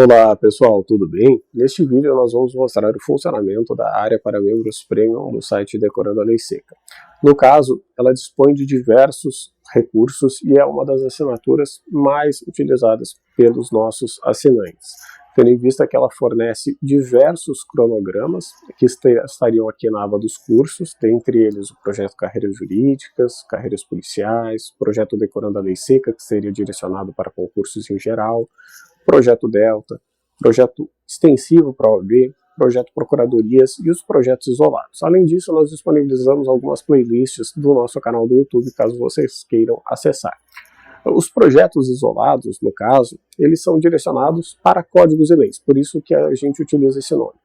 Olá pessoal, tudo bem? Neste vídeo nós vamos mostrar o funcionamento da área para membros Premium do site Decorando a Lei Seca. No caso, ela dispõe de diversos recursos e é uma das assinaturas mais utilizadas pelos nossos assinantes, tendo em vista que ela fornece diversos cronogramas que estariam aqui na aba dos cursos, dentre eles o projeto Carreiras Jurídicas, Carreiras Policiais, projeto Decorando a Lei Seca, que seria direcionado para concursos em geral, projeto Delta, projeto extensivo para a OAB, projeto Procuradorias e os projetos isolados. Além disso, nós disponibilizamos algumas playlists do nosso canal do YouTube, caso vocês queiram acessar. Os projetos isolados, no caso, eles são direcionados para códigos e leis, por isso que a gente utiliza esse nome.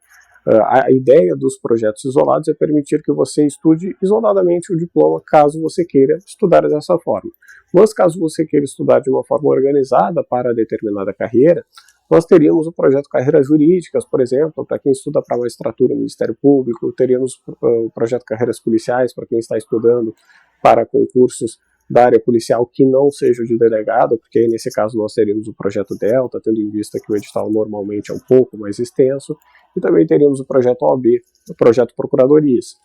A ideia dos projetos isolados é permitir que você estude isoladamente o diploma, caso você queira estudar dessa forma. Mas caso você queira estudar de uma forma organizada para determinada carreira, nós teríamos o projeto Carreiras Jurídicas, por exemplo, para quem estuda para magistratura no Ministério Público, teríamos o projeto Carreiras Policiais, para quem está estudando para concursos da área policial que não seja de delegado, porque aí, nesse caso nós teríamos o projeto Delta, tendo em vista que o edital normalmente é um pouco mais extenso, e também teríamos o projeto OAB, o projeto Procuradorias.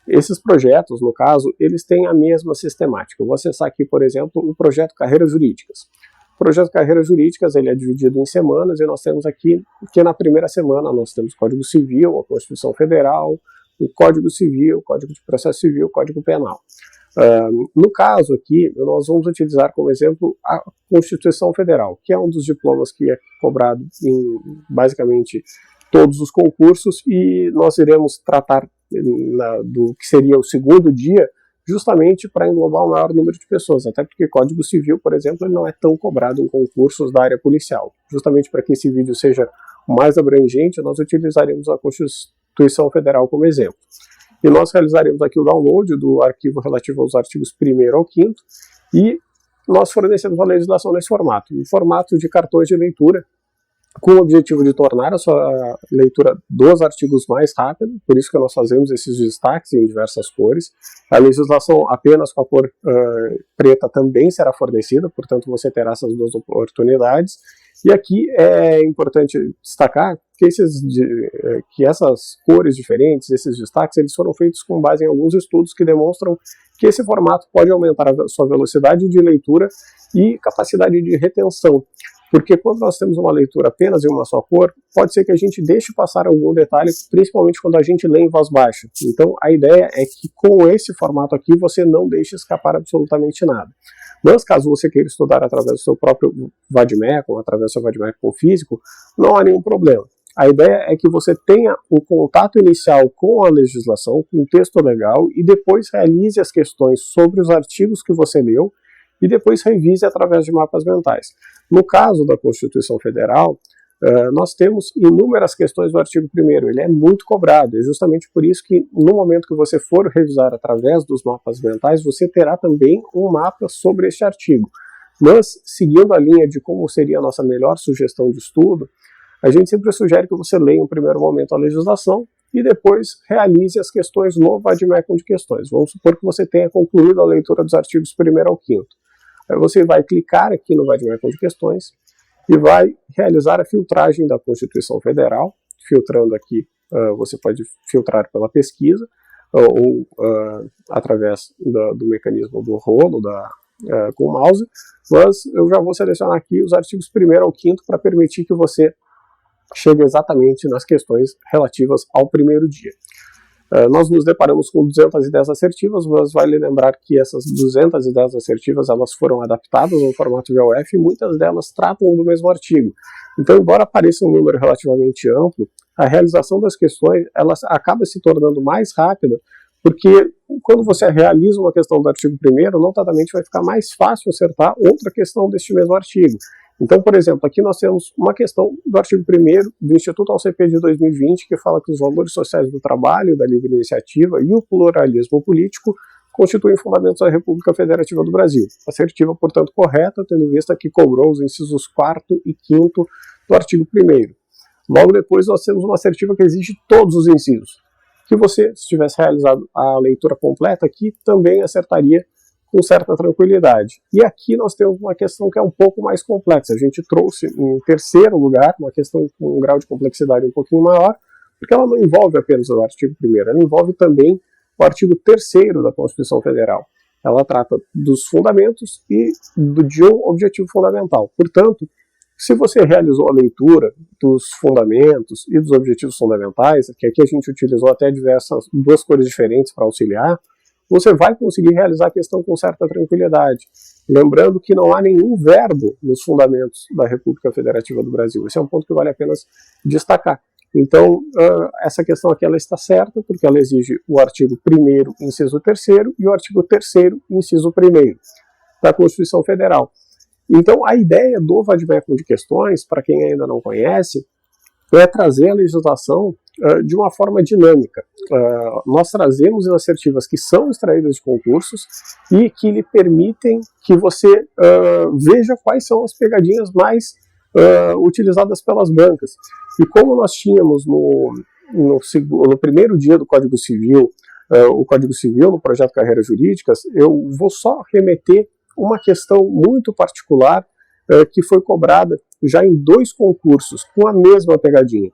Esses projetos, no caso, eles têm a mesma sistemática. Eu vou acessar aqui, por exemplo, o projeto Carreiras Jurídicas. O projeto Carreiras Jurídicas ele é dividido em semanas e nós temos aqui que na primeira semana nós temos o Código Civil, a Constituição Federal, o Código Civil, o Código de Processo Civil, o Código Penal. No caso aqui, nós vamos utilizar como exemplo a Constituição Federal, que é um dos diplomas que é cobrado em basicamente todos os concursos, e nós iremos tratar do que seria o segundo dia, justamente para englobar o maior número de pessoas, até porque Código Civil, por exemplo, ele não é tão cobrado em concursos da área policial. Justamente para que esse vídeo seja mais abrangente, nós utilizaremos a Constituição Federal como exemplo. E nós realizaremos aqui o download do arquivo relativo aos artigos 1º ao 5º, e nós fornecemos a legislação nesse formato, em formato de cartões de leitura, com o objetivo de tornar a sua leitura dos artigos mais rápida, por isso que nós fazemos esses destaques em diversas cores. A legislação apenas com a cor preta também será fornecida, portanto você terá essas duas oportunidades. E aqui é importante destacar que essas cores diferentes, esses destaques, eles foram feitos com base em alguns estudos que demonstram que esse formato pode aumentar a sua velocidade de leitura e capacidade de retenção. Porque quando nós temos uma leitura apenas em uma só cor, pode ser que a gente deixe passar algum detalhe, principalmente quando a gente lê em voz baixa. Então a ideia é que com esse formato aqui você não deixe escapar absolutamente nada. Mas caso você queira estudar através do seu próprio Vadmecum, através do seu Vadmecum físico, não há nenhum problema. A ideia é que você tenha um contato inicial com a legislação, com o texto legal, e depois realize as questões sobre os artigos que você leu, e depois revise através de mapas mentais. No caso da Constituição Federal, nós temos inúmeras questões do artigo 1º, ele é muito cobrado, é justamente por isso que no momento que você for revisar através dos mapas mentais, você terá também um mapa sobre este artigo. Mas, seguindo a linha de como seria a nossa melhor sugestão de estudo, a gente sempre sugere que você leia em um primeiro momento a legislação e depois realize as questões no Vadmecum de questões. Vamos supor que você tenha concluído a leitura dos artigos 1º ao 5º. Aí você vai clicar aqui no Vadmecum de questões e vai realizar a filtragem da Constituição Federal. Filtrando aqui, você pode filtrar pela pesquisa ou através do mecanismo do rolo com o mouse, mas eu já vou selecionar aqui os artigos 1º ao 5º para permitir que você chegue exatamente nas questões relativas ao primeiro dia. Nós nos deparamos com 210 assertivas, mas vale lembrar que essas 210 assertivas elas foram adaptadas no formato VOF e muitas delas tratam do mesmo artigo. Então, embora pareça um número relativamente amplo, a realização das questões ela acaba se tornando mais rápida, porque quando você realiza uma questão do artigo 1º, notadamente vai ficar mais fácil acertar outra questão deste mesmo artigo. Então, por exemplo, aqui nós temos uma questão do artigo 1º do Instituto AuCP de 2020, que fala que os valores sociais do trabalho, da livre iniciativa e o pluralismo político constituem fundamentos da República Federativa do Brasil. Assertiva, portanto, correta, tendo em vista que cobrou os incisos 4º e 5º do artigo 1º. Logo depois, nós temos uma assertiva que exige todos os incisos. Se você tivesse realizado a leitura completa aqui, também acertaria com certa tranquilidade. E aqui nós temos uma questão que é um pouco mais complexa. A gente trouxe em terceiro lugar uma questão com um grau de complexidade um pouquinho maior, porque ela não envolve apenas o artigo 1º, ela envolve também o artigo 3º da Constituição Federal. Ela trata dos fundamentos e de um objetivo fundamental. Portanto, se você realizou a leitura dos fundamentos e dos objetivos fundamentais, que aqui a gente utilizou até duas cores diferentes para auxiliar, você vai conseguir realizar a questão com certa tranquilidade. Lembrando que não há nenhum verbo nos fundamentos da República Federativa do Brasil. Esse é um ponto que vale a pena destacar. Então, essa questão aqui ela está certa, porque ela exige o artigo 1º, inciso 3º, e o artigo 3º, inciso 1º, da Constituição Federal. Então, a ideia do vademecum de questões, para quem ainda não conhece, é trazer a legislação de uma forma dinâmica. Nós trazemos assertivas que são extraídas de concursos e que lhe permitem que você veja quais são as pegadinhas mais utilizadas pelas bancas. E como nós tínhamos no primeiro dia do Código Civil, o Código Civil no projeto Carreiras Jurídicas, eu vou só remeter uma questão muito particular que foi cobrada já em 2 concursos, com a mesma pegadinha,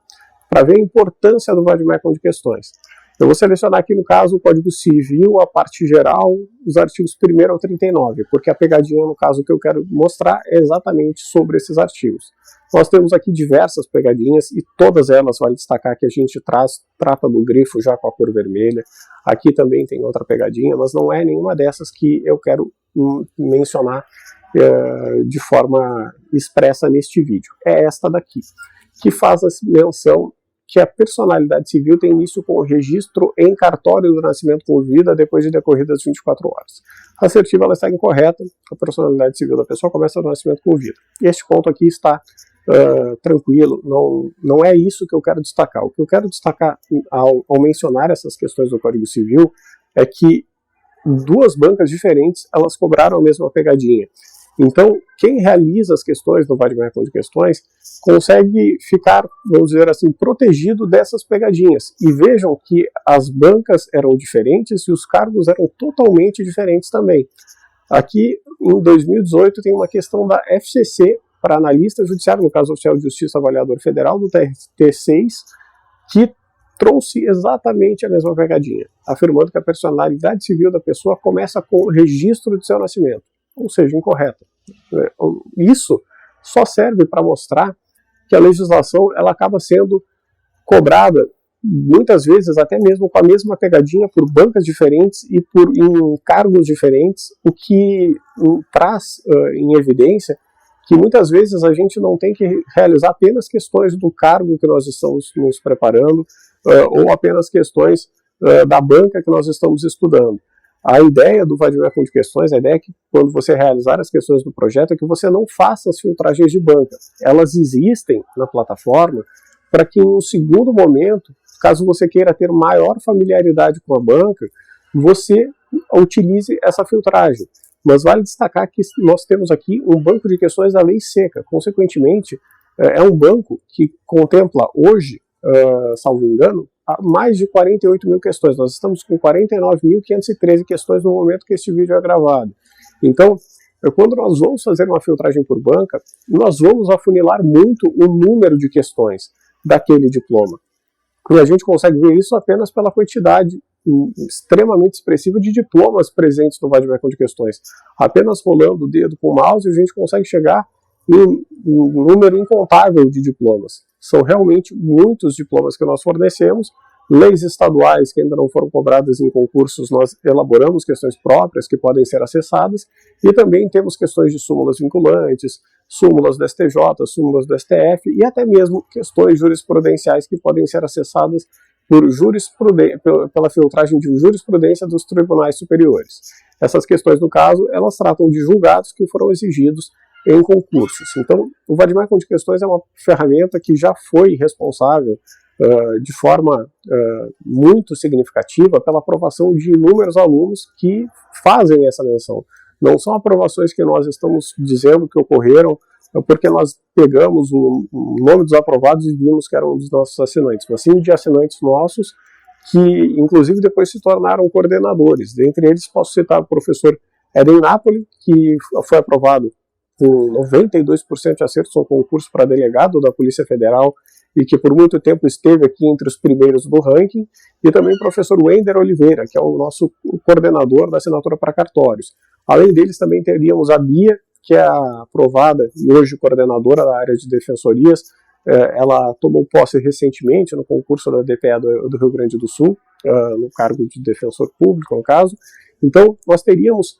para ver a importância do vademecum de questões. Eu vou selecionar aqui, no caso, o Código Civil, a parte geral, os artigos 1º ao 39, porque a pegadinha, no caso, que eu quero mostrar é exatamente sobre esses artigos. Nós temos aqui diversas pegadinhas e todas elas, vale destacar que a gente trata do grifo já com a cor vermelha. Aqui também tem outra pegadinha, mas não é nenhuma dessas que eu quero mencionar de forma expressa neste vídeo. É esta daqui, que faz a menção que a personalidade civil tem início com o registro em cartório do nascimento com vida depois de decorridas 24 horas. A assertiva ela está incorreta, a personalidade civil da pessoa começa no nascimento com vida. Este ponto aqui está tranquilo, não é isso que eu quero destacar. O que eu quero destacar ao mencionar essas questões do Código Civil é que 2 bancas diferentes elas cobraram a mesma pegadinha. Então, quem realiza as questões do vademecum de questões consegue ficar, vamos dizer assim, protegido dessas pegadinhas. E vejam que as bancas eram diferentes e os cargos eram totalmente diferentes também. Aqui, em 2018, tem uma questão da FCC para analista judiciário, no caso oficial de justiça avaliador federal, do TRT6, que trouxe exatamente a mesma pegadinha, afirmando que a personalidade civil da pessoa começa com o registro de seu nascimento, ou seja, incorreta. Isso só serve para mostrar que a legislação ela acaba sendo cobrada, muitas vezes até mesmo com a mesma pegadinha, por bancas diferentes e em cargos diferentes, o que traz em evidência que muitas vezes a gente não tem que realizar apenas questões do cargo que nós estamos nos preparando, ou apenas questões da banca que nós estamos estudando. A ideia do vademecum de questões, a ideia é que quando você realizar as questões do projeto, é que você não faça as filtragens de banca. Elas existem na plataforma para que em um segundo momento, caso você queira ter maior familiaridade com a banca, você utilize essa filtragem. Mas vale destacar que nós temos aqui um banco de questões da lei seca. Consequentemente, é um banco que contempla hoje, salvo engano, mais de 48 mil questões. Nós estamos com 49.513 questões no momento que este vídeo é gravado. Então, quando nós vamos fazer uma filtragem por banca, nós vamos afunilar muito o número de questões daquele diploma. E a gente consegue ver isso apenas pela quantidade extremamente expressiva de diplomas presentes no vademecum de questões. Apenas rolando o dedo com o mouse, a gente consegue chegar em um número incontável de diplomas. São realmente muitos diplomas que nós fornecemos. Leis estaduais que ainda não foram cobradas em concursos, nós elaboramos questões próprias que podem ser acessadas, e também temos questões de súmulas vinculantes, súmulas do STJ, súmulas do STF, e até mesmo questões jurisprudenciais que podem ser acessadas pela filtragem de jurisprudência dos tribunais superiores. Essas questões, no caso, elas tratam de julgados que foram exigidos em concursos. Então, o vademecum de questões é uma ferramenta que já foi responsável de forma muito significativa pela aprovação de inúmeros alunos que fazem essa menção. Não são aprovações que nós estamos dizendo que ocorreram porque nós pegamos o nome dos aprovados e vimos que eram um dos nossos assinantes, mas sim de assinantes nossos que, inclusive, depois se tornaram coordenadores. Dentre eles, posso citar o professor É em Nápoles, que foi aprovado com 92% de acertos no concurso para delegado da Polícia Federal e que por muito tempo esteve aqui entre os primeiros do ranking, e também o professor Wender Oliveira, que é o nosso coordenador da assinatura para cartórios. Além deles, também teríamos a Bia, que é a aprovada e hoje coordenadora da área de defensorias. Ela tomou posse recentemente no concurso da DPE do Rio Grande do Sul, no cargo de defensor público, no caso. Então, nós teríamos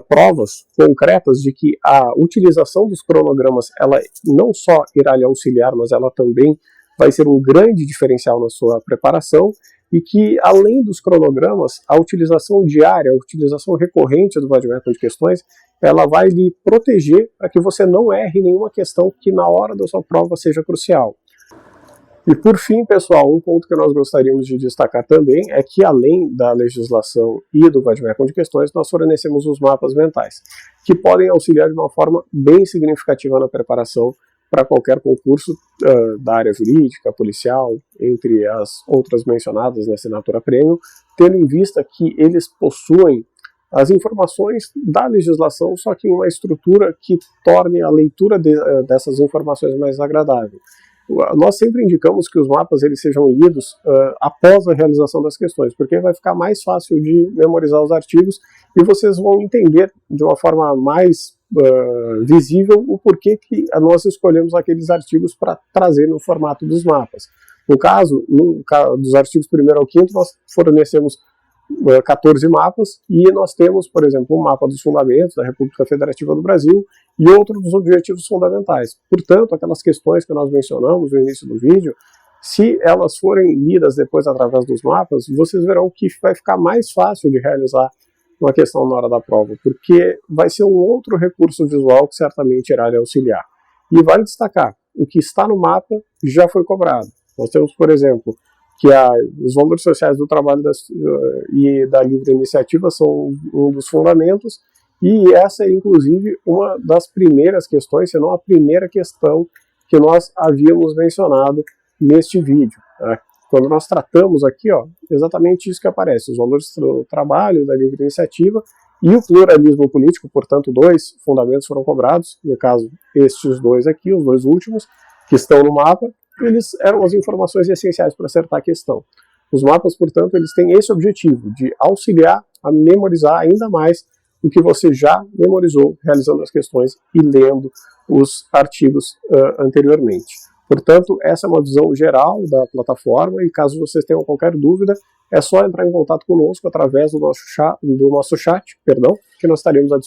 provas concretas de que a utilização dos cronogramas, ela não só irá lhe auxiliar, mas ela também vai ser um grande diferencial na sua preparação, e que, além dos cronogramas, a utilização diária, a utilização recorrente do vadimécum de questões, ela vai lhe proteger para que você não erre nenhuma questão que na hora da sua prova seja crucial. E por fim, pessoal, um ponto que nós gostaríamos de destacar também é que, além da legislação e do vadimécum de questões, nós fornecemos os mapas mentais, que podem auxiliar de uma forma bem significativa na preparação para qualquer concurso da área jurídica, policial, entre as outras mencionadas na assinatura premium, tendo em vista que eles possuem as informações da legislação, só que em uma estrutura que torne a leitura dessas informações mais agradável. Nós sempre indicamos que os mapas eles sejam lidos após a realização das questões, porque vai ficar mais fácil de memorizar os artigos e vocês vão entender de uma forma mais visível o porquê que nós escolhemos aqueles artigos para trazer no formato dos mapas. No caso dos artigos 1º ao 5º, nós fornecemos 14 mapas, e nós temos, por exemplo, um mapa dos fundamentos da República Federativa do Brasil e outro dos objetivos fundamentais. Portanto, aquelas questões que nós mencionamos no início do vídeo, se elas forem lidas depois através dos mapas, vocês verão que vai ficar mais fácil de realizar uma questão na hora da prova, porque vai ser um outro recurso visual que certamente irá lhe auxiliar. E vale destacar, o que está no mapa já foi cobrado. Nós temos, por exemplo, que os valores sociais do trabalho e da livre iniciativa são um dos fundamentos, e essa é inclusive uma das primeiras questões, se não a primeira questão que nós havíamos mencionado neste vídeo. Quando nós tratamos aqui, exatamente isso que aparece, os valores do trabalho, da livre iniciativa e o pluralismo político, portanto, 2 fundamentos foram cobrados, no caso, estes 2 aqui, os 2 últimos, que estão no mapa, eles eram as informações essenciais para acertar a questão. Os mapas, portanto, eles têm esse objetivo, de auxiliar a memorizar ainda mais o que você já memorizou, realizando as questões e lendo os artigos anteriormente. Portanto, essa é uma visão geral da plataforma, e caso vocês tenham qualquer dúvida, é só entrar em contato conosco através do nosso chat, que nós estaremos à disposição.